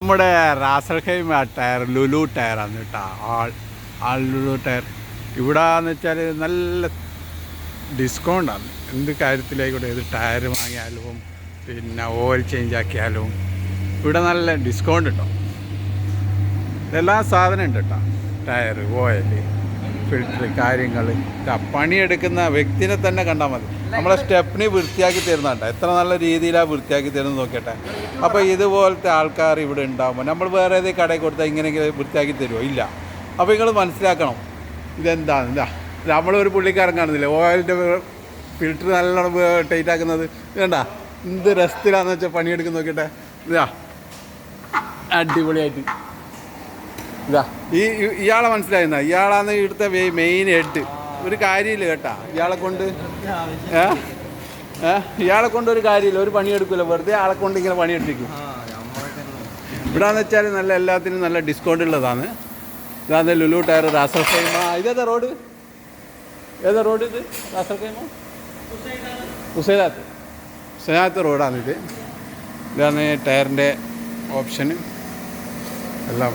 നമ്മുടെ Ras al Khaimah tyre Lulu ടയറാണ് കേട്ടോ. Lulu tyre ഇവിടെ എന്ന് വെച്ചാൽ നല്ല ഡിസ്കൗണ്ടാണ്. എന്ത് കാര്യത്തിലായിക്കോട്ടെ, ഏത് ടയർ വാങ്ങിയാലും പിന്നെ ഓയിൽ ചേഞ്ച് ആക്കിയാലും ഇവിടെ നല്ല ഡിസ്കൗണ്ട് ഉണ്ടോ. എല്ലാ സാധനം ഉണ്ട് കേട്ടോ. ടയർ, ഓയിൽ, ഫിൽറ്റർ, കാര്യങ്ങൾ. പണിയെടുക്കുന്ന വ്യക്തിനെ തന്നെ കണ്ടാൽ മതി. നമ്മളെ സ്റ്റെപ്പിന് വൃത്തിയാക്കി തരുന്നുണ്ട്. എത്ര നല്ല രീതിയിലാണ് വൃത്തിയാക്കി തരുന്നത് നോക്കട്ടെ. അപ്പോൾ ഇതുപോലത്തെ ആൾക്കാർ ഇവിടെ ഉണ്ടാകുമ്പോൾ നമ്മൾ വേറെ ഏതെങ്കിലും കടയിൽ കൊടുത്താൽ ഇങ്ങനെയെങ്കിലും വൃത്തിയാക്കി തരുമോ? ഇല്ല. അപ്പോൾ നിങ്ങൾ മനസ്സിലാക്കണം ഇതെന്താണ്. ഇതാ നമ്മളൊരു പുള്ളിക്കാരൻ കാണുന്നില്ല, ഓയിലിൻ്റെ ഫിൽറ്റർ നല്ലോണം ടൈറ്റ് ആക്കുന്നത്. ഇതേണ്ട എന്ത് രസത്തിലാണെന്ന് വെച്ചാൽ പണിയെടുക്കുന്ന നോക്കട്ടെ. ഇതാ അടിപൊളിയായിട്ട്. ഇതാ ഇയാളെ മനസ്സിലായിരുന്ന ഇയാളാണ് ഇവിടുത്തെ മെയിൻ ഹെഡ്. ഒരു കാര്യമില്ല കേട്ടാ ഇയാളെ കൊണ്ട്. ഇയാളെ കൊണ്ട് ഒരു കാര്യമില്ല, ഒരു പണിയെടുക്കില്ല. വെറുതെ ആളെ കൊണ്ട് ഇങ്ങനെ പണിയെടുപ്പിക്കും. ഇവിടെന്ന് വെച്ചാൽ നല്ല എല്ലാത്തിനും നല്ല ഡിസ്കൗണ്ട് ഉള്ളതാണ്. ഇതാണ് ലുലു ടയർ, റാസൽ ഖൈമ. ഇതേതാ റോഡ്? ഏതാ റോഡ് ഇത്? റാസൽ ഖൈമ ഹുസൈനാത്ത് റോഡാണിത്. ഇതാണ് ടയറിൻ്റെ ഓപ്ഷന് എല്ലാം.